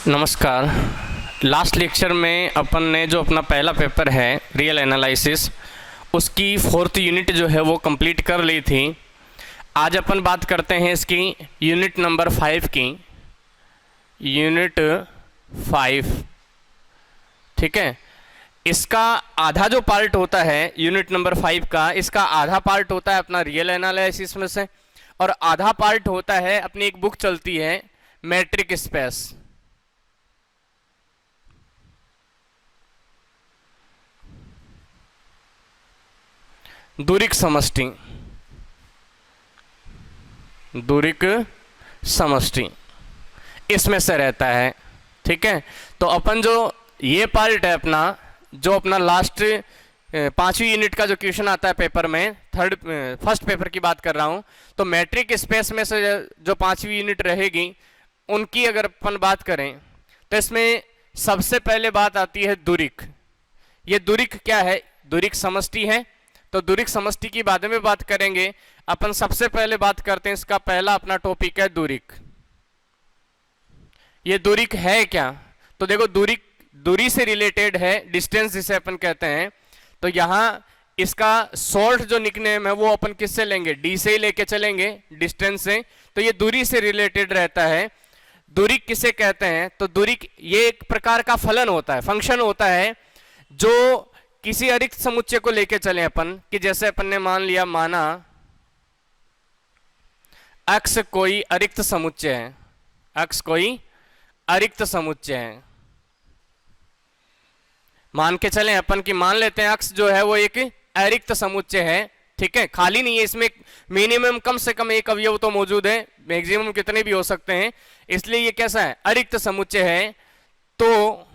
नमस्कार। Last lecture में अपन ने जो अपना पहला पेपर है रियल एनालिसिस, उसकी 4th यूनिट जो है वो कंप्लीट कर ली थी। आज अपन बात करते हैं इसकी यूनिट नंबर 5 की, यूनिट 5। ठीक है, इसका आधा जो पार्ट होता है यूनिट नंबर 5 का, इसका आधा पार्ट होता है अपना रियल एनालिसिस में से, और आधा पार्ट होता है अपनी एक बुक चलती है मैट्रिक स्पेस। दूरिक समष्टि, दूरिक समष्टि इसमें से रहता है। ठीक है, तो अपन जो ये पार्ट है अपना, जो अपना लास्ट 5वीं यूनिट का जो क्वेश्चन आता है पेपर में, फर्स्ट पेपर की बात कर रहा हूँ, तो मैट्रिक स्पेस में से जो 5वीं यूनिट रहेगी उनकी अगर अपन बात करें तो इसमें सबसे पहले बात आती है दूरिक। ये दूरिक क्या है? दूरिक समष्टि है। तो दूरिक समष्टि की बाद में बात करेंगे। अपन सबसे पहले बात करते हैं, इसका पहला अपना टॉपिक है दूरिक। ये दूरिक है क्या? तो देखो, दूरिक दूरी से रिलेटेड है, डिस्टेंस जिसे अपन कहते हैं। तो यहां इसका शॉर्ट जो निकनेम है वो अपन किससे लेंगे? डी से ही लेके चलेंगे, डिस्टेंस से। तो ये दूरी से रिलेटेड रहता है। दूरिक किसे कहते हैं? तो दूरिक ये एक प्रकार का फलन होता है, फंक्शन होता है, जो किसी अरिक्त समुच्चय को लेके चले अपन, कि जैसे अपन ने मान लिया, माना x कोई अरिक्त समुच्चय है, x कोई अरिक्त समुच्चय है। मान के चले अपन कि मान लेते हैं x जो है वो एक अरिक्त समुच्चय है। ठीक है, खाली नहीं है, इसमें मिनिमम कम से कम एक अवयव तो मौजूद है, मैक्सिमम कितने भी हो सकते हैं, इसलिए ये कैसा है? अरिक्त समुच्चय है। तो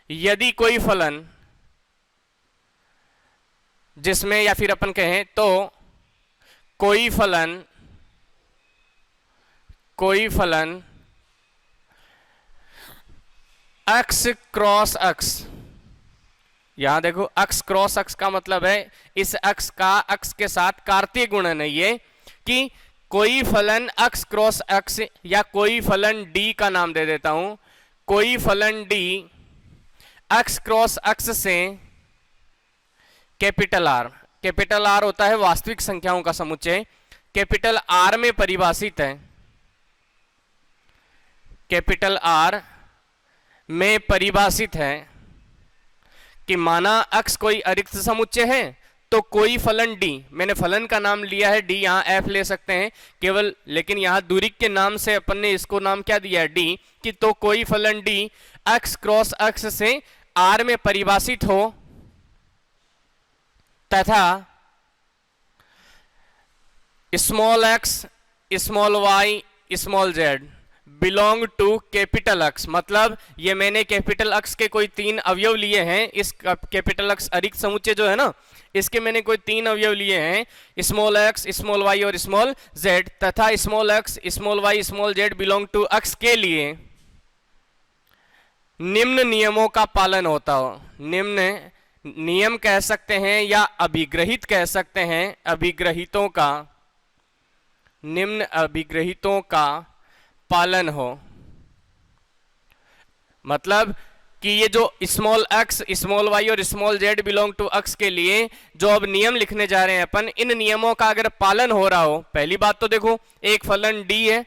यदि कोई फलन जिसमें, या फिर अपन कहें तो कोई फलन x क्रॉस x, यहां देखो x क्रॉस x का मतलब है इस x का x के साथ कार्तीय गुणन है, ये कि कोई फलन x क्रॉस x, या कोई फलन d का नाम दे देता हूं, कोई फलन d x क्रॉस x से कैपिटल R होता है वास्तविक संख्याओं का समुच्चय, कैपिटल R में परिभाषित है, कैपिटल R में परिभाषित है कि माना x कोई अरिक्त समुच्चय है, तो कोई फलन d, मैंने फलन का नाम लिया है d, यहां f ले सकते हैं केवल, लेकिन यहां दूरिक के नाम से अपन ने इसको नाम क्या दिया है? d, कि तो कोई फलन d x क्रॉस x से R में परिभाषित हो, तथा small x small y small z belong to capital X। मतलब ये मैंने कैपिटल X के कोई 3 अवयव लिए हैं, इस कैपिटल X अरिक्त समुच्चय जो है ना, इसके मैंने कोई 3 अवयव लिए हैं, स्मॉल x स्मॉल y और स्मॉल z, तथा small x small y small z belong to X के लिए निम्न नियमों का पालन होता हो। निम्न नियम कह सकते हैं या अभिग्रहित कह सकते हैं, अभिग्रहितों का, निम्न अभिग्रहितों का पालन हो। मतलब कि ये जो स्मॉल x स्मॉल y और small z belong to x के लिए जो अब नियम लिखने जा रहे हैं अपन, इन नियमों का अगर पालन हो रहा हो। पहली बात तो देखो, एक फलन d है,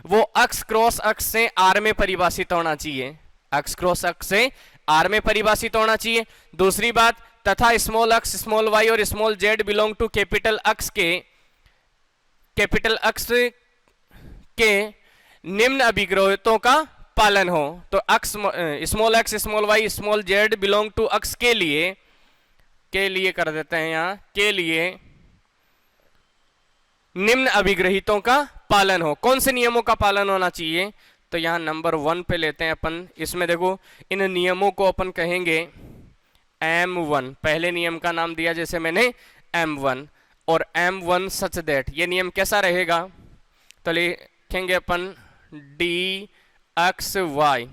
वो x क्रॉस x से R में परिभाषित होना चाहिए, x क्रॉस x से R में परिभाषित होना चाहिए। दूसरी बात, तथा स्मॉल x स्मॉल y और small z belong to capital X के, कैपिटल X के निम्न अभिग्रहितों का पालन हो। तो small x small y small z belong to X के लिए कर देते हैं यहां, के लिए निम्न अभिग्रहितों का पालन हो। कौन से नियमों का पालन होना चाहिए? तो यहां नंबर 1 पे लेते हैं अपन। इसमें देखो, इन नियमों को अपन कहेंगे M1, पहले नियम का नाम दिया जैसे मैंने M1, और M1 सच दैट, ये नियम कैसा रहेगा? तो लिखेंगे अपन dxy,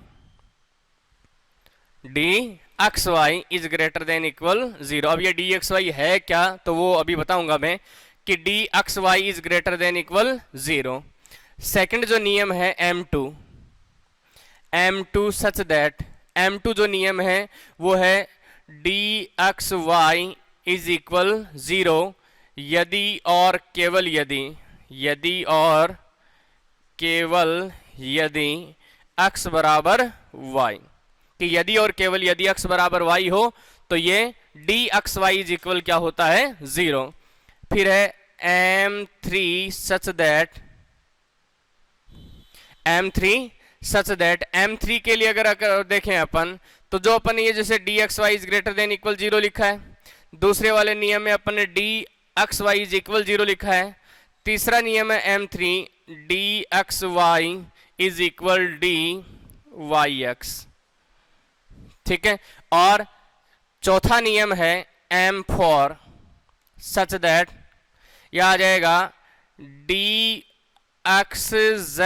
dxy is greater than equal 0। अब ये dxy है क्या, तो वो अभी बताऊंगा मैं, कि dxy is greater than equal 0। Second जो नियम है M2, m2 such that m2 जो नियम है वो है dxy इज इक्वल 0 यदि और केवल यदि x बराबर y, कि यदि और केवल यदि x बराबर y हो तो ये dxy इज इक्वल क्या होता है 0। फिर है m3 सच दैट m3 के लिए अगर देखें अपन तो जो अपन ये जैसे dxy is greater than equal 0 लिखा है, दूसरे वाले नियम में अपन ने dxy इज इक्वल 0 लिखा है, तीसरा नियम है m3 dxy is equal dyx, ठीक है। और चौथा नियम है m4 सच दैट यह आ जाएगा dxz,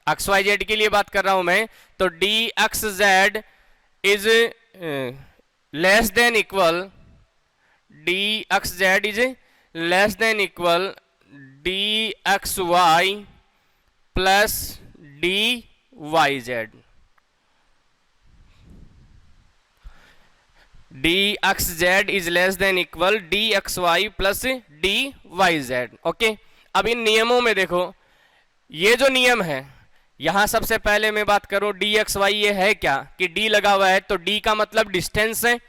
xyz के लिए बात कर रहा हूं मैं, तो dxz is less than equal dxz is less than equal dxy plus dyz, dxz is less than equal dxy plus dyz। Okay, अब इन नियमों में देखो ये जो नियम है, यहां सबसे पहले मैं बात करूं dxy ये है क्या कि d लगा हुआ है तो d का मतलब डिस्टेंस है,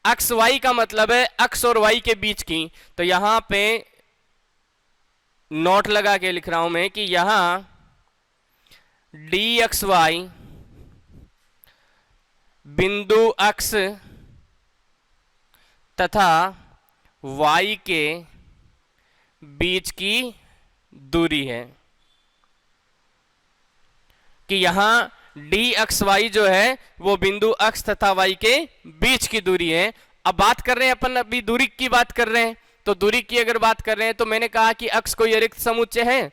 xy का मतलब है x और y के बीच की, तो यहां पे नोट लगा के लिख रहा हूं मैं कि यहां dxy बिंदु x तथा y के बीच की दूरी है, कि यहां dxy जो है वो बिंदु x तथा y के बीच की दूरी है। अब बात कर रहे हैं अपन, अभी दूरी की बात कर रहे हैं, तो दूरी की अगर बात कर रहे हैं तो मैंने कहा कि x कोई रिक्त समुच्चय है,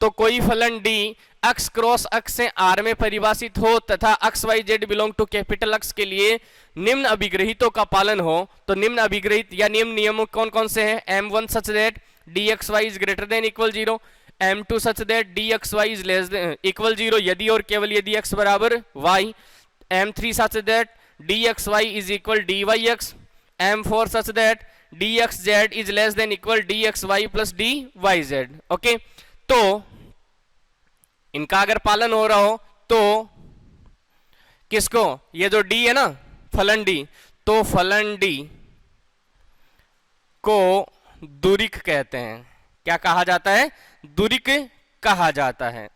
तो कोई फलन d x क्रॉस x से r में परिभाषित हो तथा x y z belong to capital X के लिए निम्न अभिग्रहितों का पालन हो, तो निम्न अभिग्रहित या निम्न नियमों कौन कौन से हैं? m1 such that dxy is greater than equal 0, m2 such that dxy is less than equal 0 यदि और केवल यदि x बराबर y, m3 such that dxy is equal dyx, m4 such that dxz is less than equal dxy plus dyz। Okay, तो इनका अगर पालन हो रहा हो तो किसको, ये जो d है ना फलन d, तो फलन d को दूरिक कहते हैं। क्या कहा जाता है? दूरिक कहा जाता है।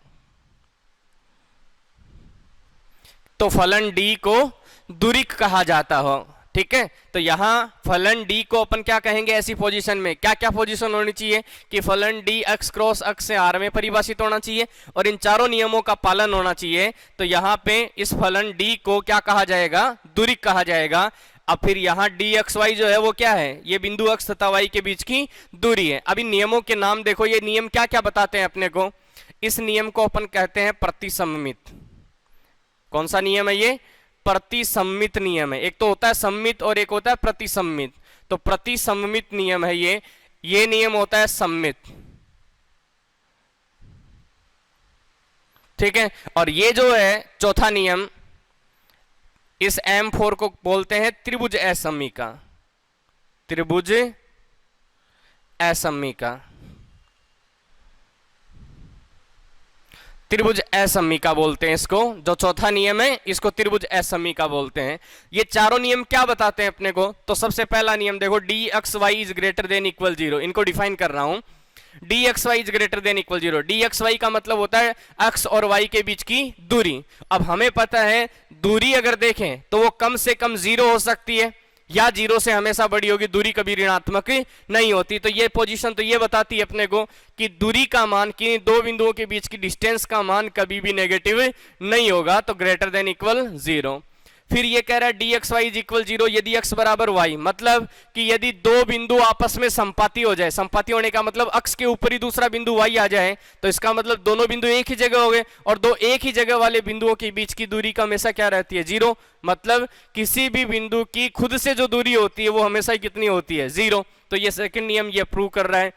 तो फलन d को दूरिक कहा जाता हो, ठीक है। तो यहां फलन d को अपन क्या कहेंगे ऐसी पोजीशन में, क्या क्या पोजीशन होनी चाहिए कि फलन d x क्रॉस x से r में परिभाषित होना चाहिए और इन चारों नियमों का पालन होना चाहिए। तो यहां पे इस फलन d को क्या कहा जाएगा? दूरिक कहा जाएगा। अब फिर यहाँ dxy जो है वो क्या है? ये बिंदु x तथा y के बीच की दूरी है। अब इन नियमों के नाम देखो, ये नियम क्या क्या बताते हैं अपने को। इस नियम को अपन कहते हैं प्रतिसम्मित। कौन सा नियम है ये? प्रतिसम्मित नियम है। एक तो होता है सम्मित और एक होता है प्रतिसम्मित। तो प्रतिसम्मित नियम है ये नियम होता है सम्मित, ठीक है। और ये जो है चौथा नियम, इस M4 को बोलते हैं त्रिभुज असम्मिका। त्रिभुज असम्मिका, त्रिभुज असम्मिका बोलते हैं इसको। जो चौथा नियम है इसको त्रिभुज असम्मिका बोलते हैं। ये चारों नियम क्या बताते हैं अपने को? तो सबसे पहला नियम देखो, dxy is greater than equal 0। इनको डिफाइन कर रहा हूं, dxy is greater than equal 0। dxy का मतलब होता है x और y के बीच की दूरी। अब हमें पता है दूरी अगर देखें तो वो कम से कम 0 हो सकती है या 0 से हमेशा बड़ी होगी, दूरी कभी ऋणात्मक नहीं होती। तो ये पोजीशन तो ये बताती है अपने को कि दूरी का मान, कि दो बिंदुओं के बीच की डिस्टेंस का मान कभी भी नेगेटिव नहीं होगा, तो ग्रेटर देन इक्वल 0। फिर ये कह रहा है dxy इज इक्वल 0 यदि x बराबर y, मतलब कि यदि दो बिंदु आपस में संपाती हो जाए, संपाती होने का मतलब x के ऊपर ही दूसरा बिंदु y आ जाए, तो इसका मतलब दोनों बिंदु एक ही जगह हो गए, और दो एक ही जगह वाले बिंदुओं के बीच की दूरी का हमेशा क्या रहती है? 0। मतलब किसी भी बिंदु की खुद से जो दूरी होती है वो हमेशा कितनी होती है? 0। तो ये सेकंड नियम ये प्रूव कर रहा है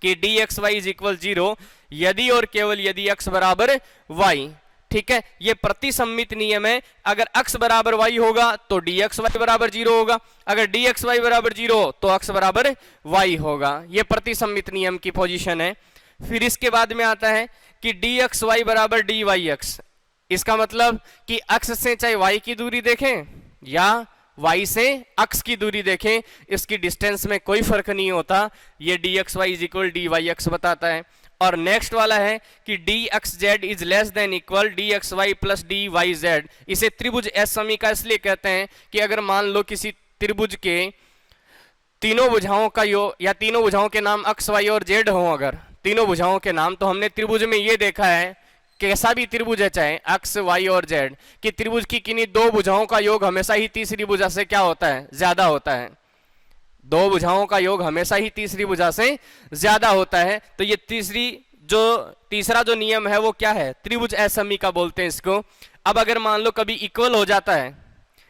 कि dxy इज इक्वल 0 यदि और केवल यदि x बराबर y, ठीक है, ये प्रतिसम्मित नियम है। अगर x बराबर y होगा तो dxy बराबर 0 होगा, अगर dxy बराबर 0 हो तो x बराबर y होगा। ये प्रतिसम्मित नियम की पोजीशन है। फिर इसके बाद में आता है कि dxy बराबर dyx। इसका मतलब कि x से चाहे y की दूरी देखें या y से x की दूरी देखें, इसकी डिस्टेंस में कोई फर्क नहीं होता। ये dxy इज इक्वल dyx बताता है। और नेक्स्ट वाला है कि dxz is less than equal dxy plus dyz। इसे त्रिभुज एस समीका इसलिए कहते हैं कि अगर मान लो किसी त्रिभुज के तीनों भुजाओं का योग या तीनों भुजाओं के नाम x, y और z हो, अगर तीनों भुजाओं के नाम, तो हमने त्रिभुज में ये देखा है, कैसा भी त्रिभुज है चाहे x, y और z, कि त्रिभुज की किन्हीं दो भुजाओं का योग हमेशा ही तीसरी भुजा से क्या होता है, ज्यादा होता है। दो भुजाओं का योग हमेशा ही तीसरी भुजा से ज्यादा होता है। तो ये तीसरा जो नियम है वो क्या है, त्रिभुज असमीका बोलते हैं इसको। अब अगर मान लो कभी इक्वल हो जाता है,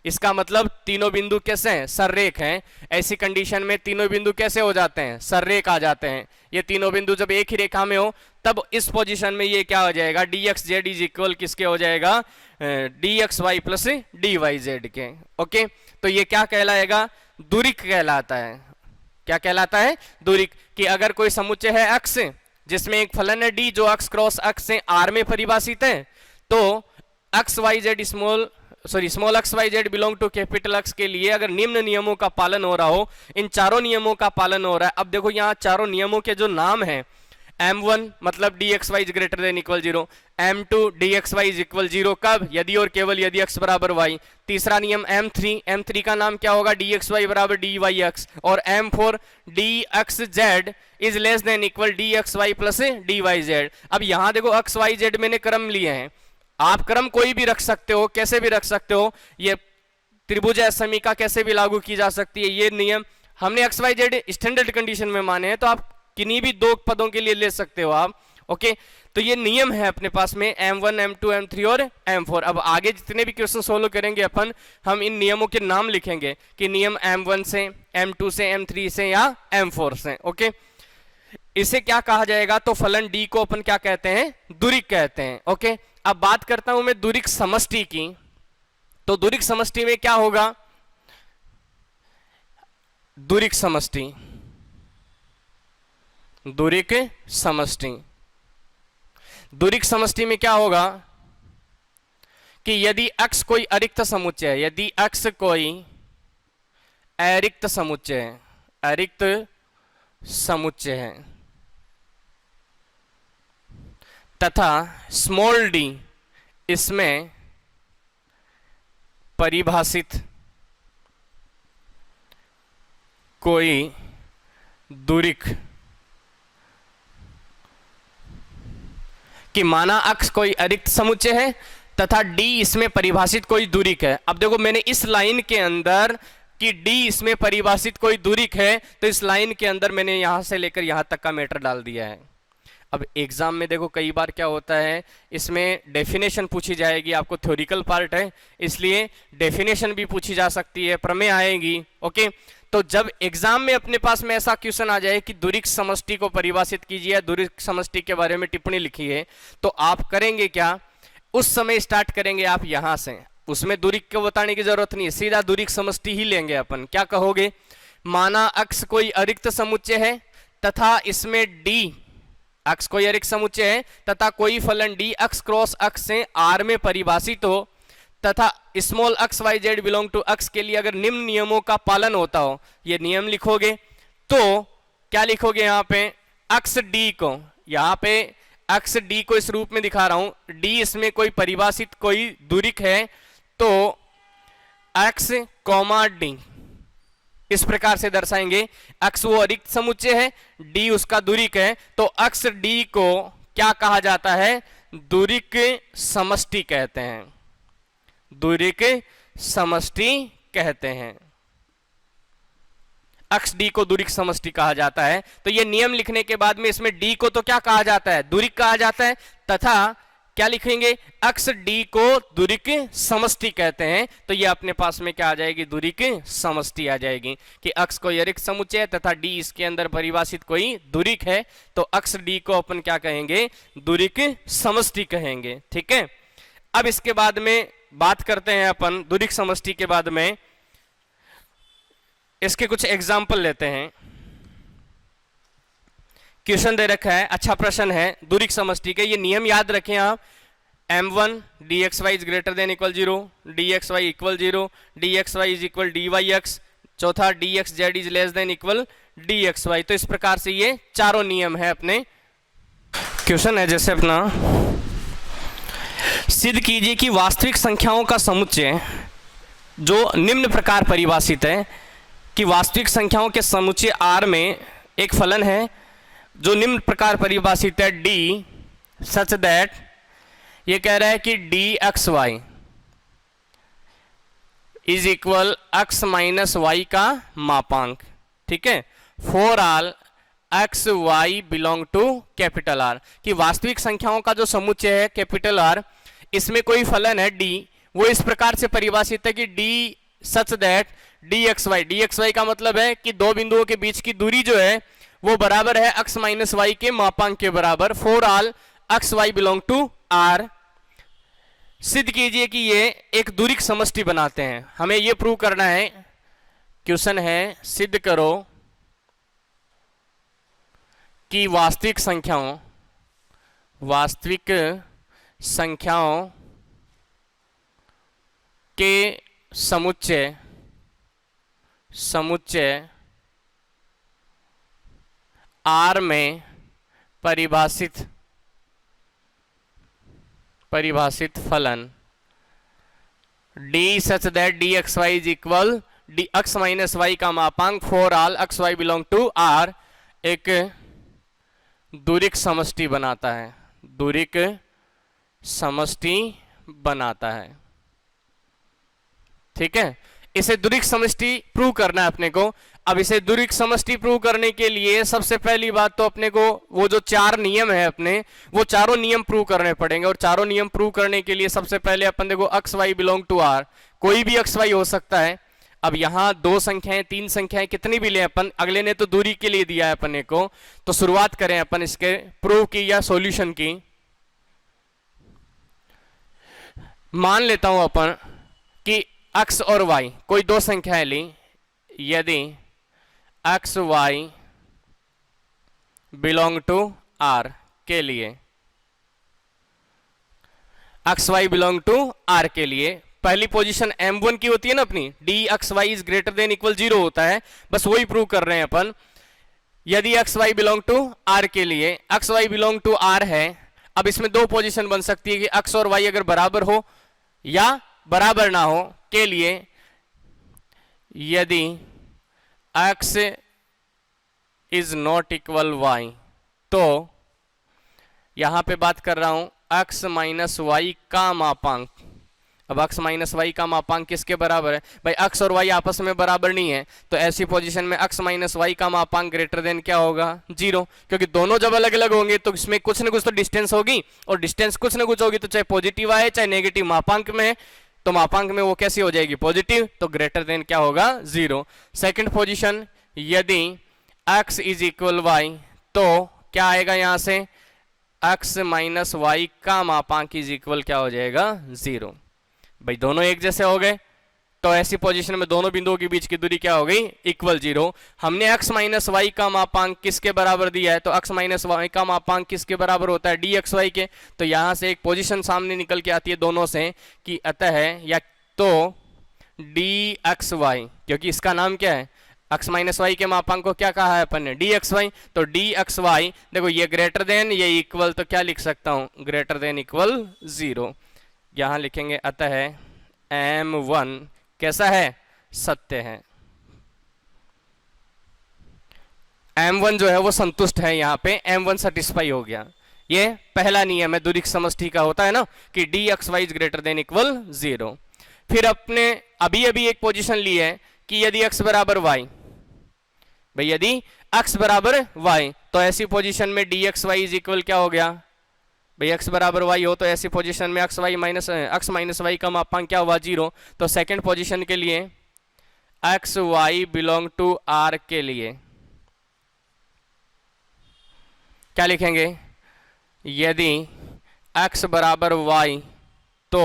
इसका मतलब तीनों बिंदु कैसे हैं, सररेख हैं। ऐसी कंडीशन में तीनों बिंदु कैसे हो जाते हैं, सररेख आ जाते हैं। ये तीनों बिंदु जब एक ही रेखा में हो तब इस पोजीशन में ये क्या हो जाएगा, dxz इज इक्वल किसके हो जाएगा, dxy प्लस dyz के। ओके, तो ये क्या कहलाएगा, दूरिक कहलाता है। क्या कहलाता है, दूरिक। कि अगर कोई समुच्चय है x जिसमें एक फलन है d जो x क्रॉस x से r में परिभाषित है, तो small x y z belong to capital X के लिए अगर निम्न नियमों का पालन हो रहा हो, इन चारों नियमों का पालन हो रहा है। अब देखो यहाँ चारों नियमों के जो नाम हैं, m1 मतलब dxy is greater than equal 0, m2 dxy is equal 0 कब, यदि और केवल यदि x बराबर y। तीसरा नियम m3 का नाम क्या होगा, dxy बराबर dyx। और m4 dxz is less than equal dxy plus dyz। अब यहाँ देखो x y z मैंने क्रम लिए हैं, आप क्रम कोई भी रख सकते हो, कैसे भी रख सकते हो। ये त्रिभुज समीका कैसे भी लागू की जा सकती है। ये नियम हमने x y z standard condition में माने हैं, तो आप किन्हीं भी दो पदों के लिए ले सकते हो आप। ओके, तो ये नियम है अपने पास में m1 m2 m3 और m4। अब आगे जितने भी क्वेश्चन सोल्व करेंगे अपन, हम इन नियमों के नाम लिखेंगे कि नियम m1 से, m2 से, m3 से या m4 से। ओके, इसे क्या कहा जाएगा, तो फलन d को अपन क्या कहते हैं, दूरिक कहते हैं। ओके, अब बात करता हूं मैं दूरिक समष्टि की। तो दूरिक समष्टि में क्या होगा, दूरिक समष्टि में क्या होगा कि यदि x कोई अरिक्त समुच्चय है, यदि x कोई अरिक्त समुच्चय है तथा स्मॉल d इसमें परिभाषित कोई दूरिक, कि माना x कोई अरिक्त समुच्चय है तथा d इसमें परिभाषित कोई दूरिक है। अब देखो मैंने इस लाइन के अंदर कि d इसमें परिभाषित कोई दूरिक है, तो इस लाइन के अंदर मैंने यहां से लेकर यहां तक का मैटर डाल दिया है। अब एग्जाम में देखो कई बार क्या होता है, इसमें डेफिनेशन पूछी जाएगी, आपको थ्योरिकल पार्ट है इसलिए डेफिनेशन भी पूछी जा सकती है, प्रमेय आएगी। ओके, तो जब एग्जाम में अपने पास में ऐसा क्वेश्चन आ जाए कि दूरिक समष्टि को परिभाषित कीजिए, दूरिक समष्टि के बारे में टिप्पणी लिखिए, तो आप करेंगे क्या, उस समय स्टार्ट करेंगे आप यहां से। उसमें दूरिक को बताने की जरूरत नहीं है, सीधा दूरिक समष्टि ही लेंगे अपन। क्या कहोगे, माना x कोई अरिक्त समुच्चय है तथा इसमें d, x कोई अरिक्त समुच्चय है तथा कोई फलन d x क्रॉस x से r में परिभाषित हो तथा small x y z belong to x के लिए अगर निम्न नियमों का पालन होता हो, ये नियम लिखोगे। तो क्या लिखोगे यहाँ पे, x d को, यहाँ पे x d को इस रूप में दिखा रहा हूं, d इसमें कोई परिभाषित कोई दूरिक है, तो x कॉमा d इस प्रकार से दर्शाएंगे। x वो अरिक्त समुच्चय है, d उसका दूरिक है, तो x d को क्या कहा जाता है, दूरिक समष्टि कहते हैं, दूरिक समष्टि कहते हैं। x d को दूरिक समष्टि कहा जाता है। तो ये नियम लिखने के बाद में इसमें d को तो क्या कहा जाता है, दूरिक कहा जाता है, तथा क्या लिखेंगे, x d को दूरिक समष्टि कहते हैं। तो ये अपने पास में क्या आ जाएगी, दूरिक समष्टि आ जाएगी कि x कोई अरिक्त समुच्चय है तथा d इसके अंदर परिभाषित कोई दूरिक है, तो x d को अपन क्या कहेंगे, दूरिक समष्टि कहेंगे। ठीक है, अब इसके बाद में बात करते हैं अपन दुरिक समष्टि के बाद में, इसके कुछ एग्जाम्पल लेते हैं। क्वेश्चन दे रखा है, अच्छा प्रश्न है दुरिक समष्टि के, ये नियम याद रखें आप। m1 dxy is greater than equal 0, dxy equal 0, dxy is equal dyx, चौथा dxz is less than equal dxy। तो इस प्रकार से ये चारों नियम है अपने। क्वेश्चन है जैसे अपना, सिद्ध कीजिए कि वास्तविक संख्याओं का समुच्चय जो निम्न प्रकार परिभाषित है, कि वास्तविक संख्याओं के समुच्चय R में एक फलन है जो निम्न प्रकार परिभाषित है d सच दैट, ये कह रहा है कि dxy is equal x minus y का मापांक, ठीक है, for all x y belong to capital R, कि वास्तविक संख्याओं का जो समुच्चय है कैपिटल आर, इसमें कोई फलन है d, वो इस प्रकार से परिभाषित है कि d सच दैट dxy का मतलब है कि दो बिंदुओं के बीच की दूरी जो है वो बराबर है x माइनस वाई के मापांक के बराबर, for all x y belong to R. सिद्ध कीजिए कि ये एक दुरिक समष्टि बनाते हैं, हमें ये प्रूव करना है। क्वेश्चन है, सिद्ध करो कि वास्तविक संख्याओं के समुच्चय R में परिभाषित फलन d such that dxy is equal x minus y का मापांक for all x y belong to R एक दुरिक समष्टि बनाता है, दुरिक समष्टि बनाता है, ठीक है। इसे दुरिक समष्टि प्रूव करना है अपने को। अब इसे दुरिक समष्टि प्रूव करने के लिए सबसे पहली बात तो अपने को वो जो चार नियम है अपने, वो चारों नियम प्रूव करने पड़ेंगे। और चारों नियम प्रूव करने के लिए सबसे पहले अपन देखो x y belong to R, कोई भी एक्स वाई हो सकता है। अब यहाँ दो संख्याएं, तीन संख्याएं, कितनी भी ले अपन, अगले ने तो दूरी के लिए दिया है अपने को, तो शुरुआत करें अपन इसके प्रूव की या सॉल्यूशन की। मान लेता हूं अपन कि x और y कोई दो संख्याएं ली, यदि x y belong to r के लिए, x y belong to r के लिए पहली पोजीशन m1 की होती है ना अपनी, dxy is greater than equal 0 होता है, बस वही प्रूव कर रहे हैं अपन। यदि x y belong to r के लिए, x y belong to r है, अब इसमें दो पोजीशन बन सकती है कि x और y अगर बराबर हो या बराबर ना हो के लिए, यदि x is not equal y, तो यहां पे बात कर रहा हूं x माइनस वाई का मापांक। अब x माइनस वाई का मापांक किसके बराबर है भाई, x और y आपस में बराबर नहीं है, तो ऐसी पोजीशन में x माइनस वाई का मापांक ग्रेटर देन क्या होगा, 0, क्योंकि दोनों जब अलग अलग होंगे तो इसमें कुछ ना कुछ तो डिस्टेंस होगी, और डिस्टेंस कुछ ना कुछ होगी, तो चाहे पॉजिटिव आए चाहे नेगेटिव मापांक में है, तो मापांक में वो कैसी हो जाएगी, पॉजिटिव, तो ग्रेटर देन क्या होगा, 0। सेकंड पोजीशन, यदि x इज इक्वल y, तो क्या आएगा यहां से, x माइनस वाई का मापांक इज इक्वल क्या हो जाएगा, 0। भाई दोनों एक जैसे हो गए, तो ऐसी पोजीशन में दोनों बिंदुओं के बीच की दूरी क्या हो गई, इक्वल 0। हमने x माइनस वाई का मापांक किसके बराबर दिया है, तो x माइनस वाई का मापांक किसके बराबर होता है, dxy के, तो यहां से एक पोजीशन सामने निकल के आती है दोनों से कि अतः या तो dxy, क्योंकि इसका नाम क्या है, x माइनस वाई के मापांक को क्या कहा है अपन ने, dxy, तो dxy देखो ये ग्रेटर देन ये इक्वल, तो क्या लिख सकता हूं, ग्रेटर देन इक्वल 0। यहां लिखेंगे अतः m1 कैसा है, सत्य है, m1 जो है वो संतुष्ट है, यहां पे m1 सेटिस्फाई हो गया। ये पहला नियम है दुरिक समष्टि का, होता है ना कि dxy is greater than equal 0। फिर अपने अभी एक पोजीशन ली है कि यदि x बराबर y, भाई यदि x बराबर y, तो ऐसी पोजीशन में dxy इज इक्वल क्या हो गया भाई, x बराबर y हो तो ऐसी पोजीशन में x माइनस वाई का मापांक क्या हुआ, 0। तो सेकंड पोजीशन के लिए x y belong to r के लिए क्या लिखेंगे, यदि x बराबर y, तो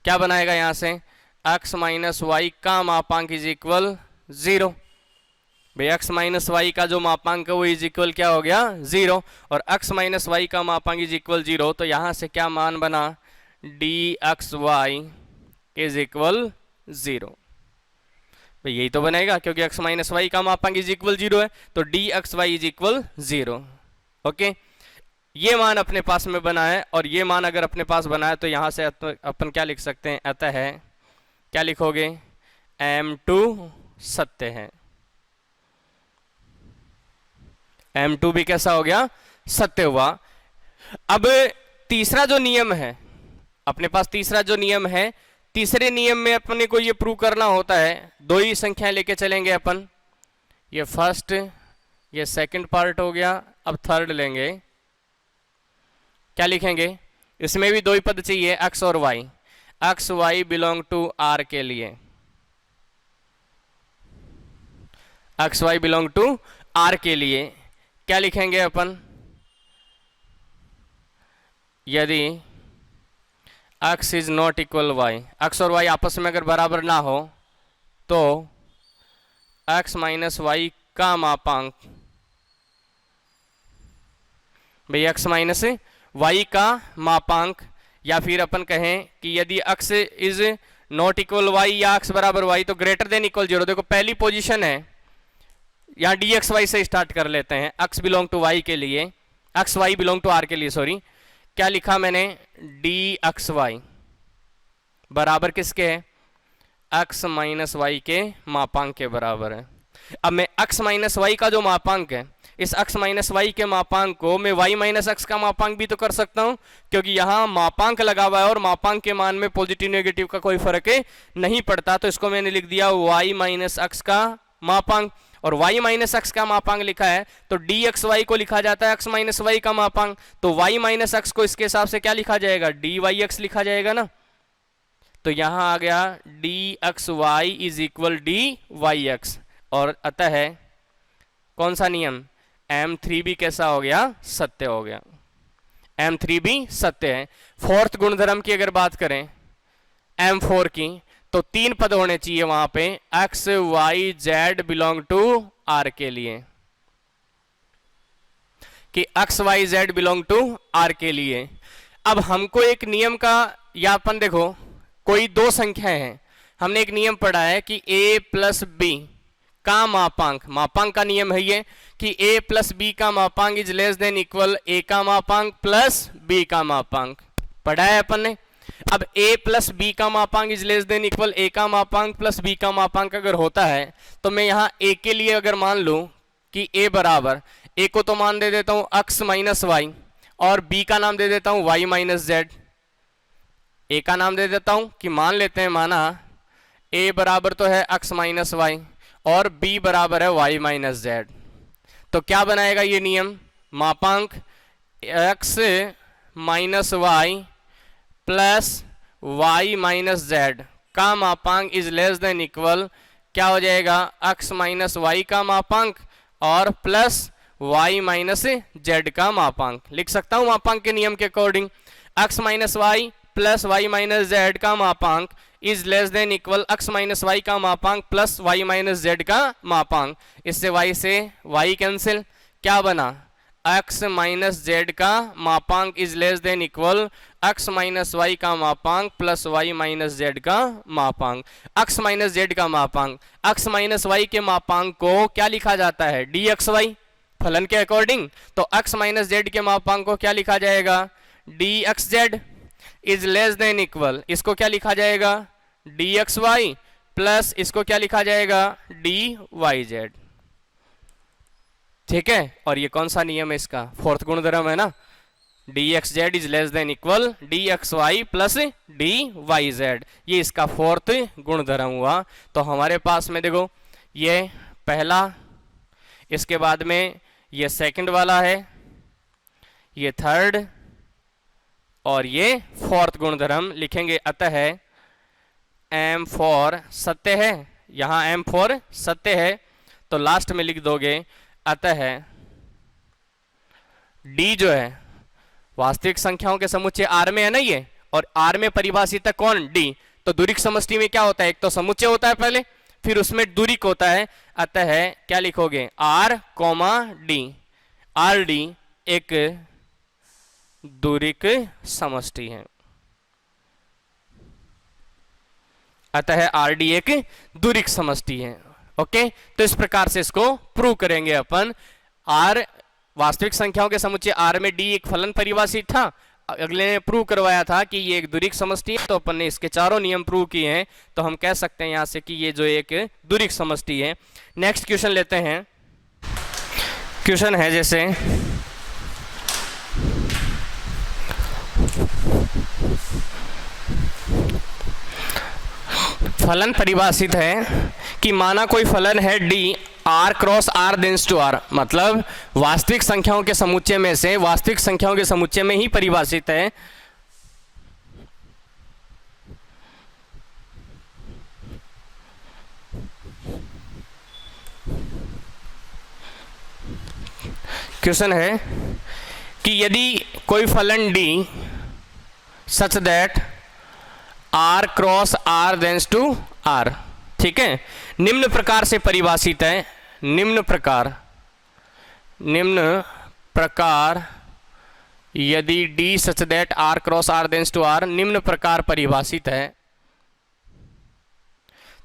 क्या बनाएगा यहां से, x माइनस वाई का मापांक इज इक्वल 0। भाई x माइनस वाई का जो मापांक है वो इज इक्वल क्या हो गया 0, और x माइनस वाई का मापांक इज इक्वल 0, तो यहां से क्या मान बना, dxy इज इक्वल 0। भाई यही तो बनेगा, क्योंकि x माइनस वाई का मापांक इज इक्वल 0 है, तो dxy इज इक्वल 0। ओके, ये मान अपने पास में बना है, और ये मान अगर अपने पास बना है तो यहां से अपन क्या लिख सकते हैं, अतः है क्या लिखोगे, m2 सत्य है। m2 भी कैसा हो गया, सत्य हुआ। अब तीसरा जो नियम है अपने पास, तीसरा जो नियम है, तीसरे नियम में अपने को ये प्रूव करना होता है, दो ही संख्याएं लेके चलेंगे अपन, ये फर्स्ट ये सेकंड पार्ट हो गया, अब थर्ड लेंगे। क्या लिखेंगे, इसमें भी दो ही पद चाहिए, x और y, x y belong to r के लिए, x y belong to r के लिए क्या लिखेंगे अपन, यदि x is not equal y, x और y आपस में अगर बराबर ना हो तो x माइनस वाई का मापांक, भाई x माइनस वाई का मापांक, या फिर अपन कहें कि यदि x is not equal y या x बराबर y तो ग्रेटर देन इक्वल 0। देखो पहली पोजीशन है, यहाँ dxy से स्टार्ट कर लेते हैं, x बिलोंग टू y के लिए, x y belong to r के लिए, सॉरी, क्या लिखा मैंने, dxy बराबर किसके है, x माइनस वाई के मापांक के बराबर है। अब मैं x माइनस वाई का जो मापांक है, इस x माइनस वाई के मापांक को मैं y माइनस एक्स का मापांक भी तो कर सकता हूं, क्योंकि यहां मापांक लगा हुआ है और मापांक के मान में पॉजिटिव नेगेटिव का कोई फर्क नहीं पड़ता, तो इसको मैंने लिख दिया y माइनस एक्स का मापांक, और y माइनस एक्स का मापांक लिखा है तो dxy को लिखा जाता है x माइनस वाई का मापांक, तो y माइनस एक्स को इसके हिसाब से क्या लिखा जाएगा, dyx लिखा जाएगा ना। तो यहां आ गया dxy इज इक्वल dyx, और अतः है कौन सा नियम, m3 भी कैसा हो गया, सत्य हो गया, m3 भी सत्य है। फोर्थ गुणधर्म की अगर बात करें m4 की, तो तीन पद होने चाहिए वहां पे, x y z belong to r के लिए, कि x y z belong to r के लिए। अब हमको एक नियम का, या अपन देखो कोई दो संख्याएं हैं, हमने एक नियम पढ़ा है कि a प्लस बी का मापांक, मापांक का नियम है ये कि a प्लस बी का मापांक is less than equal a का मापांक प्लस b का मापांक, पढ़ा है अपन ने। अब a प्लस बी का मापांक is less than equal a का मापांक प्लस b का मापांक अगर होता है, तो मैं यहाँ a के लिए अगर मान लूं कि a बराबर, a को तो मान दे देता हूं x माइनस वाई, और b का नाम दे देता हूं y माइनस जेड, a का नाम दे देता हूं कि मान लेते हैं, माना a बराबर तो है x माइनस वाई और b बराबर है y माइनस जेड, तो क्या बनाएगा ये नियम, मापांक x minus y plus y minus z का मापांक इज लेस देन इक्वल, क्या हो जाएगा, x माइनस वाई का मापांक और प्लस y माइनस जेड का मापांक, लिख सकता हूं मापांक के नियम के according, x minus y plus y minus z का मापांक is less than equal x minus y का मापांक प्लस y माइनस जेड का मापांक, इससे y से y कैंसिल, क्या बना, x माइनस जेड का मापांक is less than equal x minus y का मापांक प्लस y माइनस जेड का मापांक। x माइनस जेड का मापांक, x माइनस वाई के मापांक को क्या लिखा जाता है, dxy फलन के अकॉर्डिंग, तो x माइनस जेड के मापांक को क्या लिखा जाएगा, dxz is less than equal, इसको क्या लिखा जाएगा, dxy प्लस इसको क्या लिखा जाएगा, dyz, ठीक है। और ये कौन सा नियम है इसका, फोर्थ गुणधर्म है ना, dxz is less than equal dxy plus dyz, ये इसका फोर्थ गुणधर्म हुआ। तो हमारे पास में देखो ये पहला, इसके बाद में ये सेकंड वाला है, ये थर्ड, और ये फोर्थ गुणधर्म लिखेंगे, अतः है m4 सत्य है, यहां m4 सत्य है, तो लास्ट में लिख दोगे अतः है d जो है वास्तविक संख्याओं के समुच्चय r में है ना ये, और R में परिभाषित है कौन, D। तो दूरिक समष्टि में क्या होता है, एक तो समुच्चय होता है पहले, फिर उसमें दूरिक होता है। अतः क्या लिखोगे, R, D। RD एक दूरिक समष्टि है। अतः RD एक दूरिक समष्टि है। ओके, तो इस प्रकार से इसको प्रूव करेंगे अपन। R वास्तविक संख्याओं के समुच्चय R में D एक फलन परिभाषित था, अगले ने प्रूव करवाया था कि ये एक दूरिक समष्टि है, तो अपन ने इसके चारों नियम प्रूव किए हैं, तो हम कह सकते हैं यहां से कि ये जो एक दूरिक समष्टि है। नेक्स्ट क्वेश्चन लेते हैं। क्वेश्चन है जैसे फलन परिभाषित है कि माना कोई फलन है D R cross R tends to R, मतलब वास्तविक संख्याओं के समुच्चय में से वास्तविक संख्याओं के समुच्चय में ही परिभाषित है। क्वेश्चन है कि यदि कोई फलन D such that R cross R tends to R, ठीक है, निम्न प्रकार से परिभाषित है, निम्न प्रकार यदि D such that R cross R tends to R निम्न प्रकार परिभाषित है,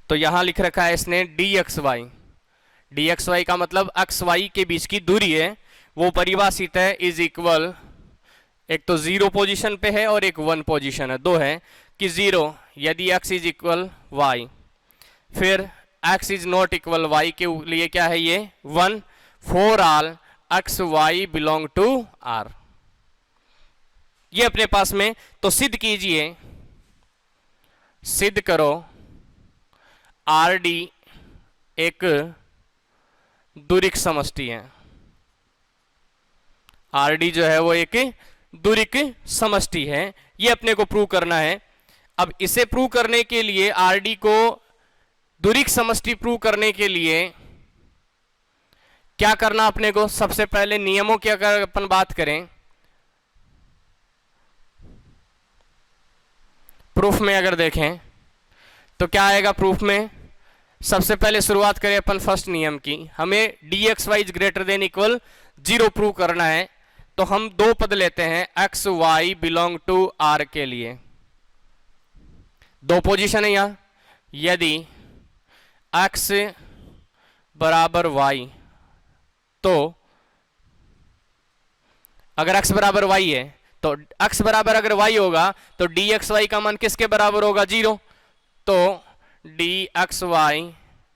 तो यहां लिख रखा है इसने dxy का मतलब x y के बीच की दूरी है, वो परिभाषित है इज इक्वल, एक तो 0 पोजीशन पे है और एक 1 पोजीशन है, दो है कि 0 यदि x इज इक्वल y, फिर x is not equal y के लिए क्या है ये 1 for all x y belong to R। ये अपने पास में, तो सिद्ध कीजिए, सिद्ध करो RD एक दूरिक समष्टि है। RD जो है वो एक दूरिक समष्टि है, ये अपने को प्रूव करना है। अब इसे प्रूव करने के लिए RD को दूरिक समष्टि प्रूव करने के लिए क्या करना अपने को, सबसे पहले नियमों की अगर अपन बात करें, प्रूफ में अगर देखें तो क्या आएगा प्रूफ में, सबसे पहले शुरुआत करें अपन फर्स्ट नियम की, हमें dxy is greater than equal 0 prove करना है, तो हम दो पद लेते हैं x y belong to R के लिए, दो पोजीशन है यहां, यदि x बराबर y, तो अगर x बराबर y है तो x बराबर अगर y होगा तो dxy का मान किसके बराबर होगा 0, तो dxy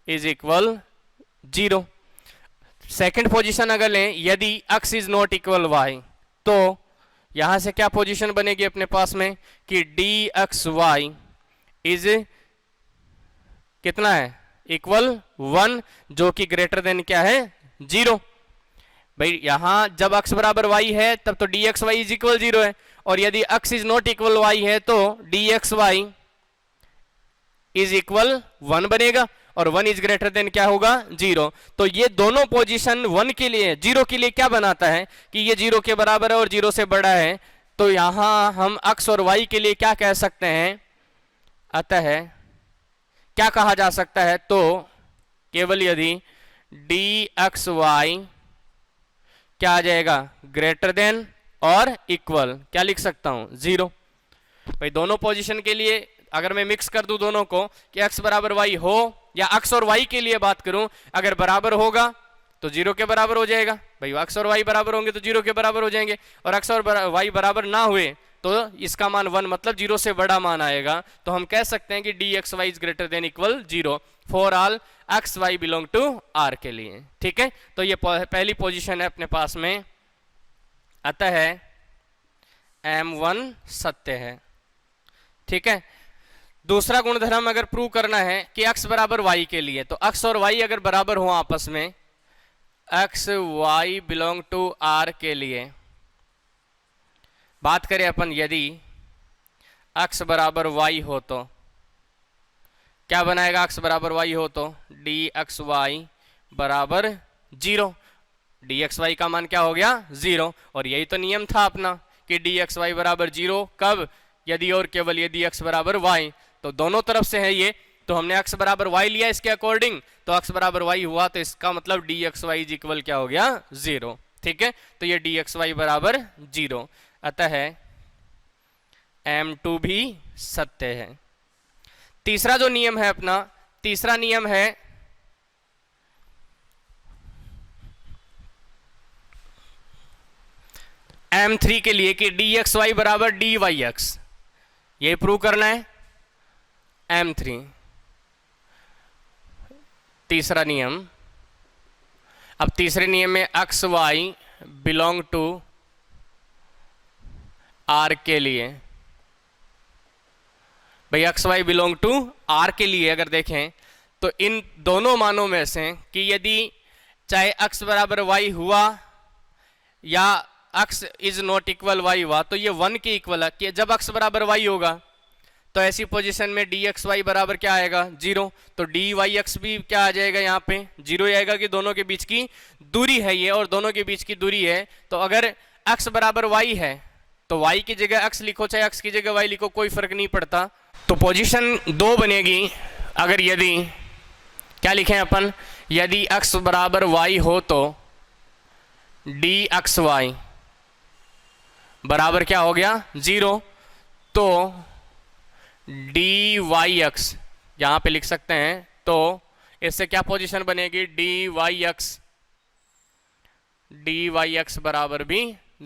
is equal 0। Second position अगर लें, यदि x is not equal y, तो यहां से क्या पोजीशन बनेगी अपने पास में कि dxy इज कितना है इक्वल 1, जो कि ग्रेटर देन क्या है 0। भाई यहां जब x बराबर y है तब तो dxy इज इक्वल 0 है, और यदि x is not equal y है तो dxy इज इक्वल 1 बनेगा, और 1 इज ग्रेटर देन क्या होगा 0। तो ये दोनों पोजीशन 1 के लिए 0 के लिए क्या बनाता है कि ये 0 के बराबर है और 0 से बड़ा है, तो यहां हम x और y के लिए क्या कह सकते हैं, अतः क्या कहा जा सकता है, तो केवल यदि dxy क्या आ जाएगा ग्रेटर देन और इक्वल, क्या लिख सकता हूं 0। भाई दोनों पोजीशन के लिए अगर मैं मिक्स कर दूं दोनों को कि x बराबर y हो, या x और y के लिए बात करूं, अगर बराबर होगा तो 0 के बराबर हो जाएगा, भाई x और y बराबर होंगे तो 0 के बराबर हो जाएंगे, और x और y बराबर ना हुए तो इसका मान 1 मतलब 0 से बड़ा मान आएगा, तो हम कह सकते हैं कि dxy is greater than equal 0 for all x y belong to R के लिए। ठीक है, तो ये पहली पोजीशन है अपने पास में, अतः M1 सत्य है। ठीक है, दूसरा गुणधर्म अगर प्रूव करना है कि x बराबर y के लिए, तो x और y अगर बराबर हो आपस में, x y belong to R के लिए बात करें अपन, यदि x बराबर y हो तो क्या बनाएगा, x बराबर y हो तो dxy बराबर 0, dxy का मान क्या हो गया 0, और यही तो नियम था अपना कि dxy बराबर 0 कब, यदि और केवल यदि x बराबर y, तो दोनों तरफ से है ये, तो हमने x बराबर y लिया इसके अकॉर्डिंग, तो x बराबर y हुआ, तो इसका मतलब dxy इज इक्वल क्या हो गया, 0। ठीक है, तो ये dxy बराबर 0, अतः M2 भी सत्य है। तीसरा जो नियम है अपना, तीसरा नियम है M3 के लिए कि dxy बराबर dyx, ये प्रूव करना है M3, तीसरा नियम। अब तीसरे नियम में x y belong to R के लिए, भाई x y belong to R के लिए अगर देखें तो इन दोनों मानों में से कि यदि चाहे x बराबर y हुआ या x is not equal y हुआ, तो ये 1 के इक्वल है कि जब x बराबर y होगा तो ऐसी पोजीशन में dxy बराबर क्या आएगा, 0। तो dyx भी क्या आ जाएगा, यहाँ पे 0 आएगा कि दोनों के बीच की दूरी है ये, और दोनों के बीच की दूरी है, तो अगर x बराबर y है तो y की जगह x लिखो चाहे x की जगह y लिखो, कोई फर्क नहीं पड़ता। तो पोजीशन 2 बनेगी अगर यदि क्या लिखें अपन, यदि x बराबर y हो तो dxy बराबर क्या हो गया, 0। तो dyx यहां पे लिख सकते हैं, तो इससे क्या पोजीशन बनेगी, dyx बराबर भी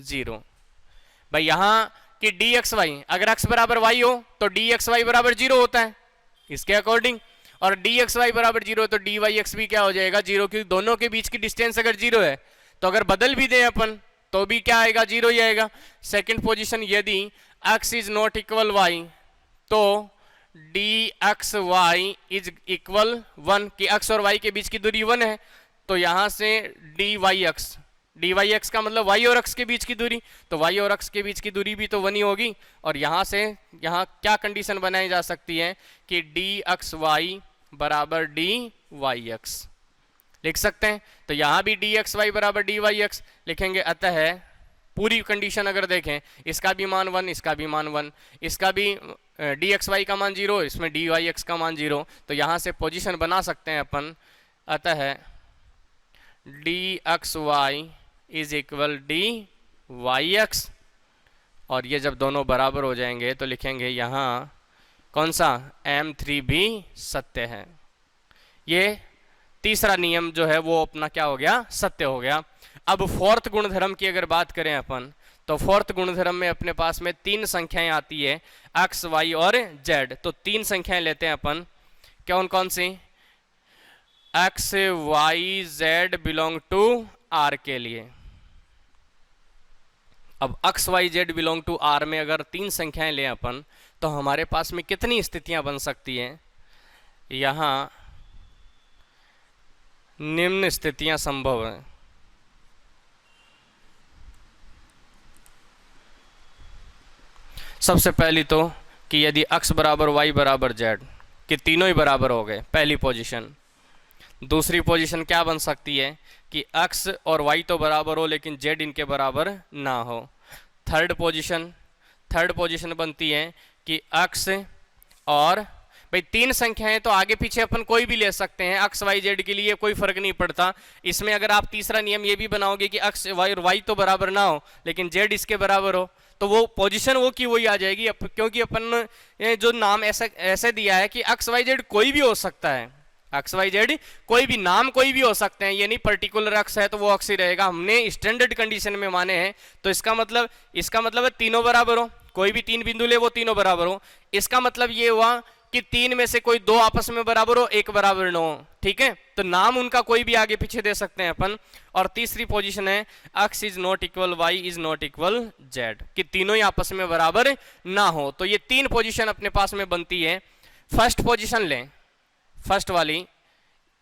0। भाई यहां कि dxy अगर x बराबर y हो तो dxy बराबर 0 होता है इसके अकॉर्डिंग, और dxy बराबर 0 तो dyx भी क्या हो जाएगा, 0, क्योंकि दोनों के बीच की डिस्टेंस अगर 0 है तो अगर बदल भी दें अपन तो भी क्या आएगा, 0 ही आएगा। सेकंड पोजीशन, यदि x is not equal y तो dxy इज इक्वल 1, कि x और y के बीच की दूरी 1 है, तो यहां से dyx का मतलब y और x के बीच की दूरी, तो y और x के बीच की दूरी भी तो 1 ही होगी, और यहां से यहां क्या कंडीशन बनाई जा सकती है कि dxy बराबर dyx लिख सकते हैं। तो यहां भी dxy बराबर dyx लिखेंगे, अतः पूरी कंडीशन अगर देखें, इसका भी मान 1, इसका भी मान 1, इसका भी dxy का मान 0, इसमें dyx का मान 0, तो यहां से पोजीशन बना सकते हैं अपन, अतः dxy इज इक्वल dyx, और ये जब दोनों बराबर हो जाएंगे तो लिखेंगे यहां कौन सा, M3 भी सत्य है। ये तीसरा नियम जो है वो अपना क्या हो गया, सत्य हो गया। अब फोर्थ गुणधर्म की अगर बात करें अपन, तो फोर्थ गुणधर्म में अपने पास में 3 संख्याएं आती है, x y और z। तो 3 संख्याएं लेते हैं अपन, कौन कौन सी, x y z belong to R के लिए। अब x y z belong to R में अगर 3 संख्याएं लें अपन, तो हमारे पास में कितनी स्थितियां बन सकती हैं, यहां निम्न स्थितियां संभव हैं। सबसे पहली तो कि यदि x बराबर y बराबर z, कि तीनों ही बराबर हो गए, पहली पोजीशन। दूसरी पोजीशन क्या बन सकती है कि x और y तो बराबर हो लेकिन z इनके बराबर ना हो। थर्ड पोजीशन बनती है कि x और, भाई 3 संख्याएं तो आगे पीछे अपन कोई भी ले सकते हैं, x y z के लिए कोई फर्क नहीं पड़ता। इसमें अगर आप तीसरा नियम ये भी बनाओगे कि x y और y तो बराबर ना हो लेकिन z इसके बराबर हो, तो वो पोजीशन वो की वही आ जाएगी, क्योंकि अपन जो नाम ऐसे दिया है कि x y z कोई भी हो सकता है, एक्स वाई जेड कोई भी नाम कोई भी हो सकते हैं, ये नहीं पर्टिकुलर अक्स है तो वो अक्स ही रहेगा। हमने स्टैंडर्ड कंडीशन में माने हैं, तो इसका मतलब है तीनों बराबर हो, कोई भी 3 बिंदु ले वो तीनों बराबर हो। इसका मतलब ये हुआ कि 3 में से कोई 2 आपस में बराबर हो, 1 बराबर न हो, ठीक है। तो नाम उनका कोई भी आगे पीछे दे सकते हैं अपन। और तीसरी पोजीशन है x is not equal y is not equal z, कि तीनों ही आपस में बराबर ना हो। तो ये 3 पोजीशन अपने पास में बनती है। फर्स्ट पोजीशन लें, फर्स्ट वाली,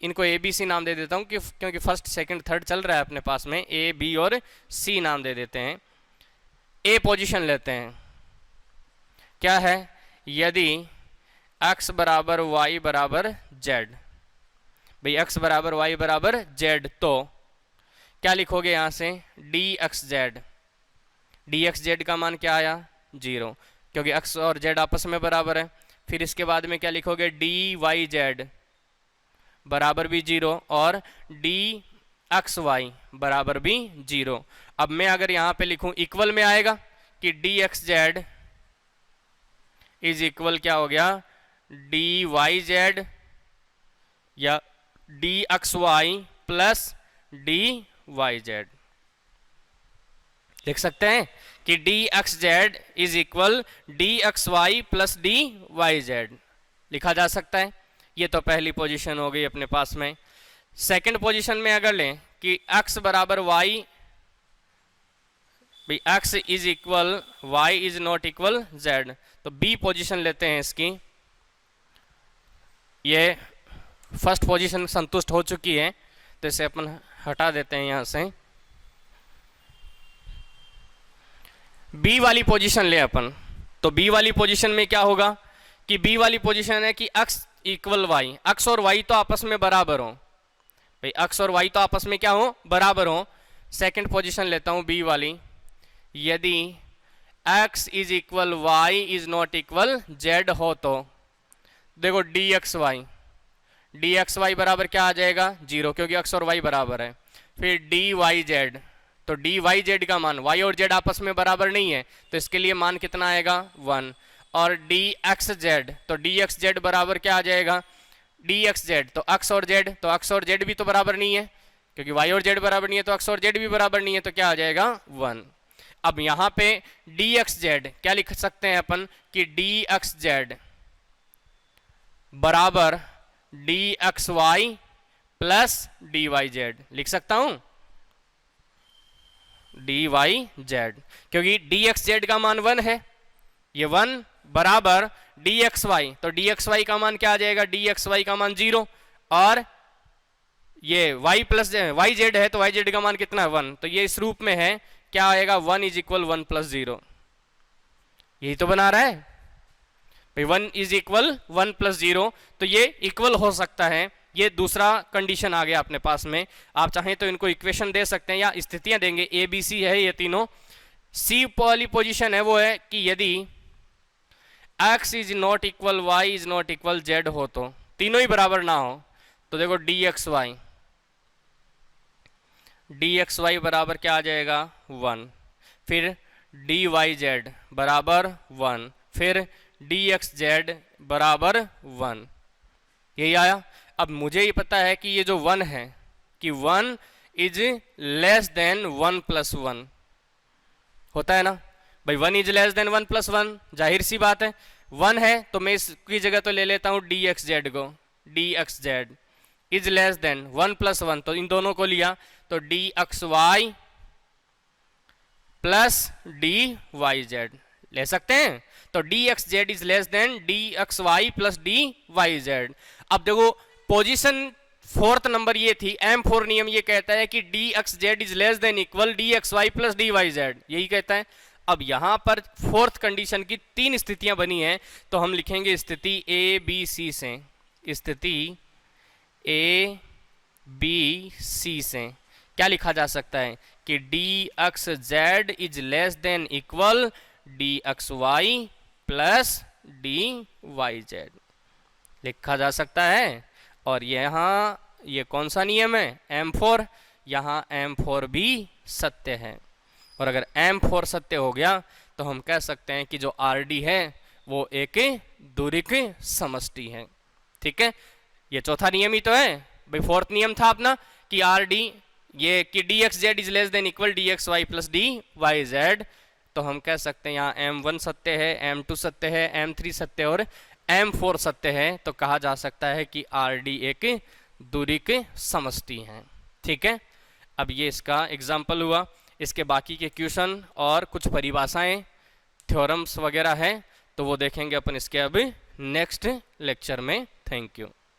इनको ए बी सी नाम दे देता हूं क्योंकि फर्स्ट सेकंड थर्ड चल रहा है अपने पास में, ए बी और सी नाम दे देते हैं। ए पोजीशन लेते हैं, क्या है, यदि x बराबर y बराबर z, भाई x बराबर y बराबर z, तो क्या लिखोगे यहां से dxz, dxz का मान क्या आया 0, क्योंकि x और z आपस में बराबर है। फिर इसके बाद में क्या लिखोगे, डी वाई जेड बराबर भी 0 और डी एक्स वाई बराबर भी 0। अब मैं अगर यहाँ पे लिखूं इक्वल में आएगा कि d x z is equal क्या हो गया, डी वाई जेड या d x y plus d y z. लिख सकते हैं कि d x z is equal d x y plus d y z लिखा जा सकता है। ये तो पहली पोजीशन हो गई अपने पास में। सेकंड पोजीशन में अगर लें कि x बराबर y, भाई x is equal y is not equal z, तो बी पोजीशन लेते हैं इसकी। ये फर्स्ट पोजीशन संतुष्ट हो चुकी है तो इसे अपन हटा देते हैं यहां से। बी वाली पोजीशन ले अपन, तो बी वाली पोजीशन में क्या होगा कि बी वाली पोजीशन है कि x इक्वल y, x और y तो आपस में बराबर हो, भाई x और y तो आपस में क्या हो, बराबर हो। सेकंड पोजीशन लेता हूं बी वाली, यदि x is equal y is not equal z हो तो देखो डी एक्स वाई बराबर क्या आ जाएगा 0, क्योंकि x और y बराबर है। फिर डी वाई जेड, तो डी वाई जेड का मान, y और z आपस में बराबर नहीं है तो इसके लिए मान कितना आएगा 1। और डी एक्स जेड, तो डी एक्स जेड बराबर क्या आ जाएगा, डी एक्स जेड तो x और z, तो x और z भी तो बराबर नहीं है क्योंकि y और z बराबर नहीं है, तो x और z भी बराबर नहीं है, तो क्या आ जाएगा 1। अब यहाँ पे डी एक्स जेड क्या लिख सकते हैं अपन कि डी एक्स जेड बराबर d x y plus d y z लिख सकता हूं, डी वाई जेड, क्योंकि डी एक्स जेड का मान 1 है, ये 1 बराबर डी एक्स वाई, तो डी एक्स वाई का मान क्या आ जाएगा, डी एक्स वाई का मान 0, और ये y प्लस वाई जेड है तो वाई जेड का मान कितना है 1, तो ये इस रूप में है, क्या आएगा 1 इज इक्वल 1 प्लस 0, यही तो बना रहा है भाई 1 इज इक्वल 1 प्लस 0, तो ये इक्वल हो सकता है। ये दूसरा कंडीशन आ गया अपने पास में। आप चाहें तो इनको इक्वेशन दे सकते हैं या स्थितियां देंगे, ए बी सी है ये तीनों। सी वाली पोजीशन है वो है कि यदि x is not equal y is not equal z हो तो तीनों ही बराबर ना हो, तो देखो डी एक्स वाई बराबर क्या आ जाएगा 1, फिर डी वाई जेड बराबर 1, फिर डी एक्स जेड बराबर 1, यही आया। अब मुझे ये पता है कि ये जो 1 है कि 1 इज लेस देन 1 प्लस 1 होता है ना भाई, 1 इज लेस देन 1 प्लस 1, जाहिर सी बात है 1 है तो मैं इसकी जगह तो ले लेता हूं डी एक्स जेड को, d x z is less than 1 plus 1, तो इन दोनों को लिया तो d x y plus d y z ले सकते हैं, तो d x z is less than d x y plus d y z. अब देखो पोजीशन फोर्थ नंबर ये थी, M4 नियम ये कहता है कि d x z is less than equal d x y plus d y z, यही कहता है। अब यहां पर फोर्थ कंडीशन की 3 स्थितियां बनी हैं, तो हम लिखेंगे स्थिति ए बी सी से, स्थिति ए बी सी से क्या लिखा जा सकता है कि d x z is less than equal d x y plus d y z लिखा जा सकता है। और यहाँ ये कौन सा नियम है M4, यहाँ M4 भी सत्य है, और अगर M4 सत्य हो गया तो हम कह सकते हैं कि जो RD है वो एक दूरिक समष्टि है। ठीक है, ये चौथा नियम ही तो है भाई, फोर्थ नियम था अपना कि RD ये कि d x z is less than equal d x y plus d y z, तो हम कह सकते हैं यहाँ M1 सत्य है, M2 सत्य है, M3 सत्य और M4 सत्य है, तो कहा जा सकता है कि RD एक दूरिक समष्टि है। ठीक है, अब ये इसका एग्जाम्पल हुआ, इसके बाकी के क्वेश्चन और कुछ परिभाषाएं थ्योरम्स वगैरह हैं तो वो देखेंगे अपन इसके अब नेक्स्ट लेक्चर में। Thank you.